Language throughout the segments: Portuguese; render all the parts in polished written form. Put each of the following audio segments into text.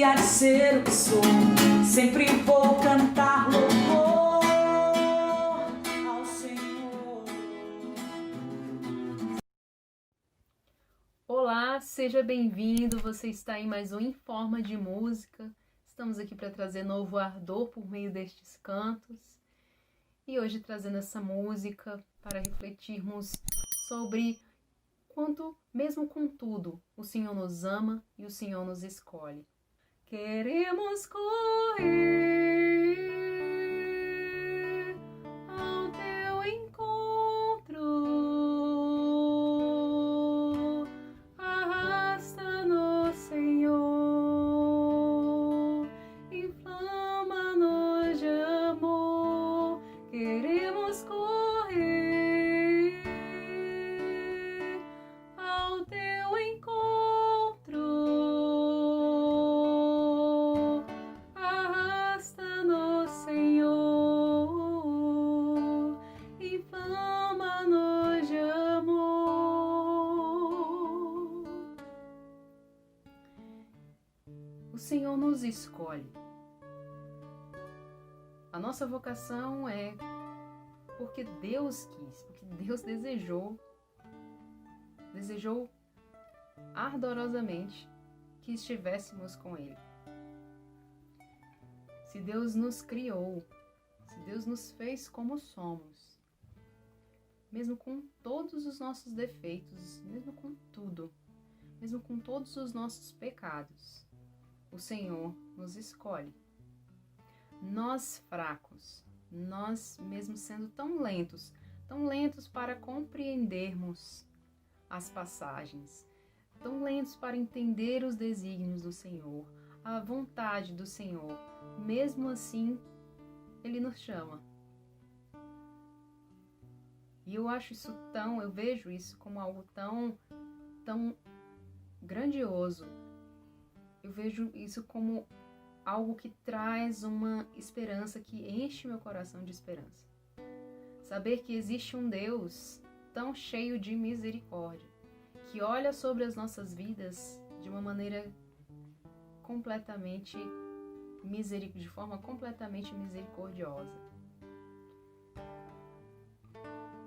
que há de ser o que sou, sempre vou cantar louvor ao Senhor. Olá, seja bem-vindo, você está em mais um Em Forma de Música. Estamos aqui para trazer novo ardor por meio destes cantos. E hoje trazendo essa música para refletirmos sobre quanto, mesmo com tudo, o Senhor nos ama e o Senhor nos escolhe. Queremos correr ao teu encontro, arrasta-nos, Senhor, inflama-nos de amor. Queremos correr ao teu encontro, arrasta-nos, Senhor, inflama-nos de amor. O Senhor nos escolhe. A nossa vocação é porque Deus quis, porque Deus desejou ardorosamente que estivéssemos com Ele. Se Deus nos criou, se Deus nos fez como somos, mesmo com todos os nossos defeitos, mesmo com tudo, mesmo com todos os nossos pecados, o Senhor nos escolhe. Nós fracos, nós mesmo sendo tão lentos para compreendermos as passagens, tão lentos para entender os desígnios do Senhor, a vontade do Senhor, mesmo assim, Ele nos chama. E eu vejo isso como algo tão grandioso. Eu vejo isso como algo que traz uma esperança, que enche meu coração de esperança. Saber que existe um Deus tão cheio de misericórdia, que olha sobre as nossas vidas de uma maneira de forma completamente misericordiosa.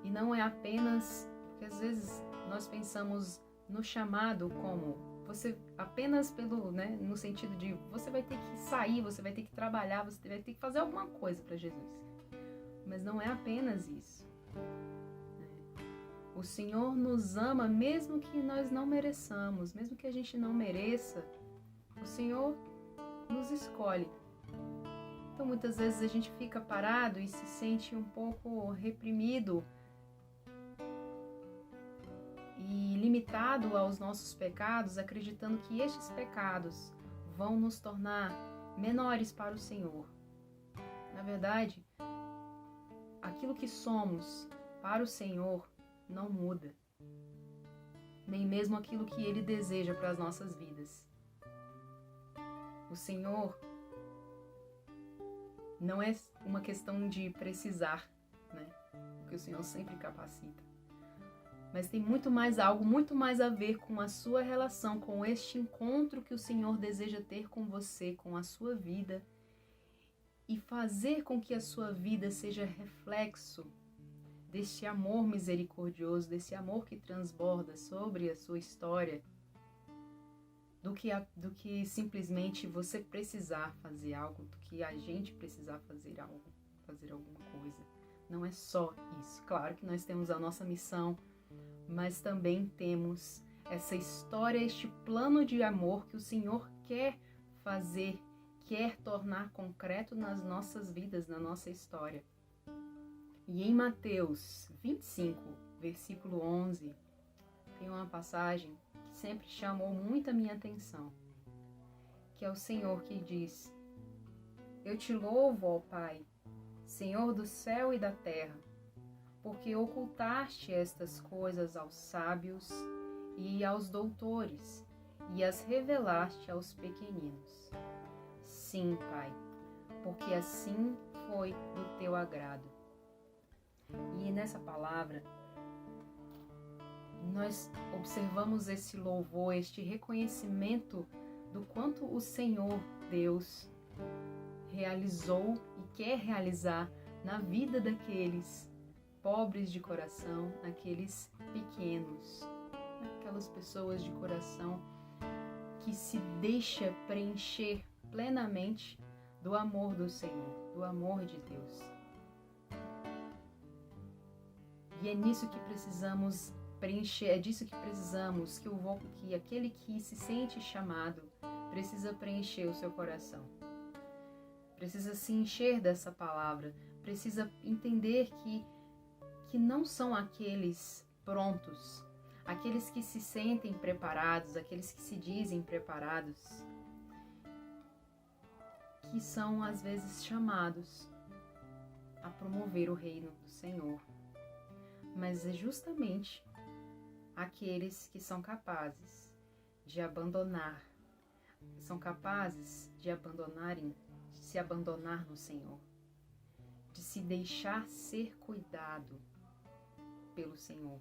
E não é apenas, porque às vezes nós pensamos no chamado como você apenas no sentido de você vai ter que sair, você vai ter que trabalhar, você vai ter que fazer alguma coisa para Jesus. Mas não é apenas isso. O Senhor nos ama mesmo que nós não mereçamos, mesmo que a gente não mereça, o Senhor nos escolhe. Então muitas vezes a gente fica parado e se sente um pouco reprimido e limitado aos nossos pecados, acreditando que estes pecados vão nos tornar menores para o Senhor. Na verdade, aquilo que somos para o Senhor não muda, nem mesmo aquilo que Ele deseja para as nossas vidas. O Senhor não é uma questão de precisar, porque o Senhor sempre capacita. Mas tem muito mais a ver com a sua relação, com este encontro que o Senhor deseja ter com você, com a sua vida, e fazer com que a sua vida seja reflexo deste amor misericordioso, desse amor que transborda sobre a sua história, do que simplesmente você precisar fazer algo, do que a gente precisar fazer alguma coisa. Não é só isso. Claro que nós temos a nossa missão, mas também temos essa história, este plano de amor que o Senhor quer fazer, quer tornar concreto nas nossas vidas, na nossa história. E em Mateus 25, versículo 11, tem uma passagem que sempre chamou muito a minha atenção, que é o Senhor que diz: Eu te louvo, ó Pai, Senhor do céu e da terra, porque ocultaste estas coisas aos sábios e aos doutores, e as revelaste aos pequeninos. Sim, Pai, porque assim foi do teu agrado. E nessa palavra, nós observamos esse louvor, este reconhecimento do quanto o Senhor Deus realizou e quer realizar na vida daqueles pobres de coração, naqueles pequenos, aquelas pessoas de coração que se deixa preencher plenamente do amor do Senhor, do amor de Deus. E é nisso que precisamos preencher, é disso que precisamos, que aquele que se sente chamado precisa preencher o seu coração. Precisa se encher dessa palavra, precisa entender que não são aqueles prontos, aqueles que se sentem preparados, aqueles que se dizem preparados, que são às vezes chamados a promover o reino do Senhor. Mas é justamente aqueles que são capazes de abandonar, são capazes de se abandonar no Senhor, de se deixar ser cuidado pelo Senhor.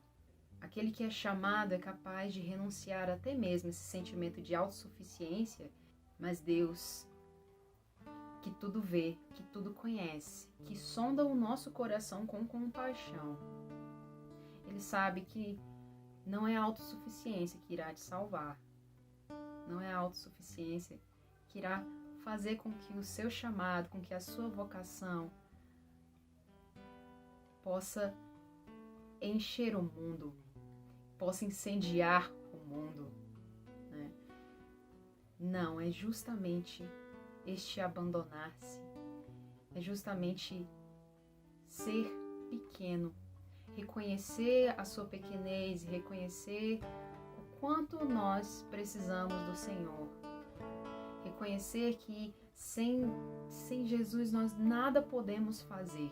Aquele que é chamado é capaz de renunciar até mesmo esse sentimento de autossuficiência, mas Deus, que tudo vê, que tudo conhece, que sonda o nosso coração com compaixão, Ele sabe que não é a autossuficiência que irá te salvar, não é a autossuficiência que irá fazer com que o seu chamado, com que a sua vocação possa encher o mundo, possa incendiar o mundo, né? Não, é justamente este abandonar-se, é justamente ser pequeno, reconhecer a sua pequenez, reconhecer o quanto nós precisamos do Senhor, reconhecer que sem Jesus nós nada podemos fazer.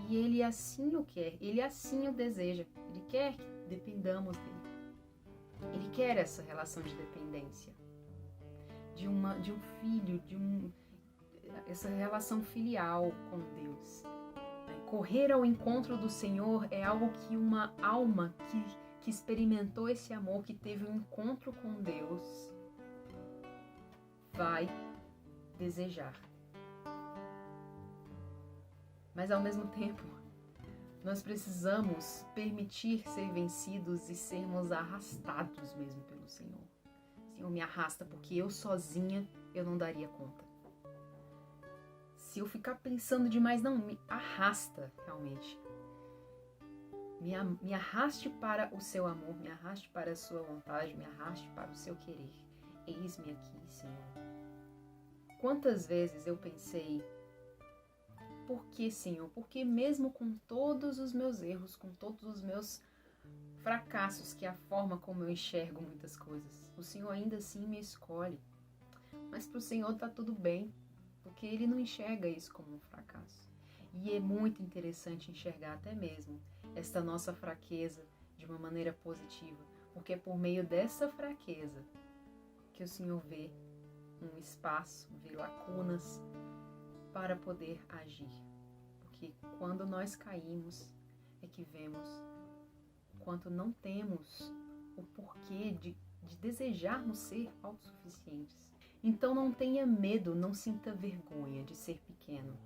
E Ele assim o quer, Ele assim o deseja, Ele quer que dependamos dEle. Ele quer essa relação de dependência, de um filho, essa relação filial com Deus. Correr ao encontro do Senhor é algo que uma alma que experimentou esse amor, que teve um encontro com Deus, vai desejar. Mas ao mesmo tempo, nós precisamos permitir ser vencidos e sermos arrastados mesmo pelo Senhor. Senhor, me arrasta, porque eu sozinha eu não daria conta. Se eu ficar pensando demais, não, me arrasta realmente. Me arraste para o seu amor, me arraste para a sua vontade, me arraste para o seu querer. Eis-me aqui, Senhor. Quantas vezes eu pensei, por que, Senhor? Porque mesmo com todos os meus erros, com todos os meus fracassos, que é a forma como eu enxergo muitas coisas, o Senhor ainda assim me escolhe. Mas para o Senhor está tudo bem, porque Ele não enxerga isso como um fracasso. E é muito interessante enxergar até mesmo esta nossa fraqueza de uma maneira positiva, porque é por meio dessa fraqueza que o Senhor vê um espaço, vê lacunas para poder agir. Porque quando nós caímos é que vemos o quanto não temos o porquê de desejarmos ser autossuficientes. Então não tenha medo, não sinta vergonha de ser pequeno.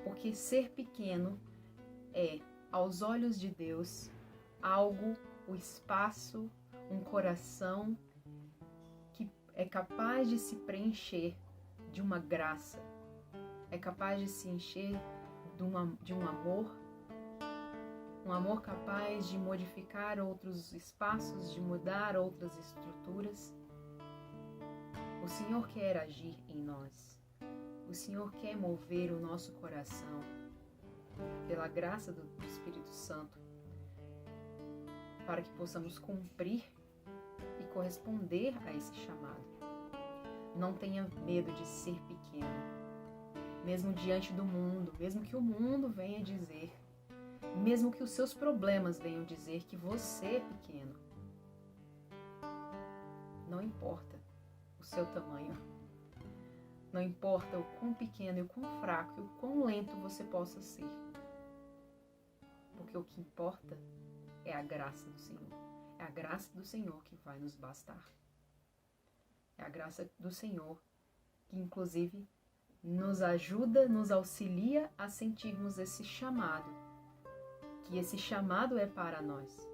Porque ser pequeno é, aos olhos de Deus, algo, o espaço, um coração que é capaz de se preencher de uma graça, é capaz de se encher de um amor capaz de modificar outros espaços, de mudar outras estruturas. O Senhor quer agir em nós. O Senhor quer mover o nosso coração pela graça do Espírito Santo para que possamos cumprir e corresponder a esse chamado. Não tenha medo de ser pequeno, mesmo diante do mundo, mesmo que o mundo venha dizer, mesmo que os seus problemas venham dizer que você é pequeno. Não importa o seu tamanho, não importa o quão pequeno e o quão fraco e o quão lento você possa ser, porque o que importa é a graça do Senhor. É a graça do Senhor que vai nos bastar. É a graça do Senhor que, inclusive, nos ajuda, nos auxilia a sentirmos esse chamado. Que esse chamado é para nós.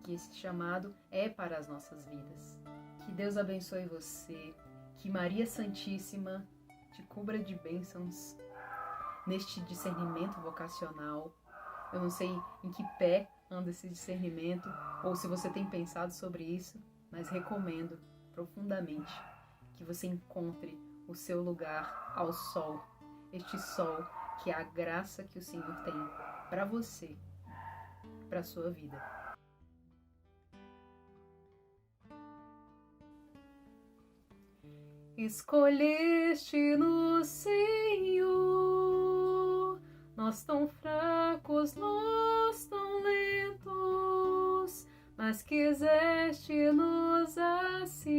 Que esse chamado é para as nossas vidas. Que Deus abençoe você. Que Maria Santíssima te cubra de bênçãos neste discernimento vocacional. Eu não sei em que pé anda esse discernimento ou se você tem pensado sobre isso, mas recomendo profundamente que você encontre o seu lugar ao sol, este sol que é a graça que o Senhor tem para você, para a sua vida. Escolheste-nos, Senhor, nós tão fracos, nós tão lentos, mas quiseste-nos assim,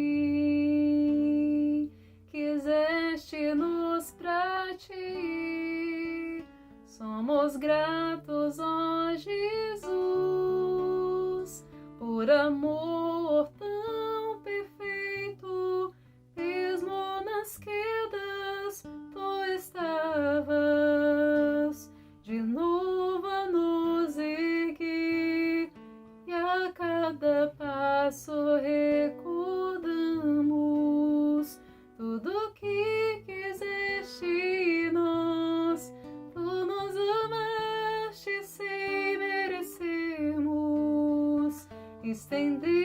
quiseste-nos pra ti. Somos gratos, ó Jesus, por amor tão perfeito, mesmo nas quedas tu estavas, de novo a nos erguer, e a cada passo recordamos tudo que quiseste em nós. Tu nos amaste sem merecermos, estender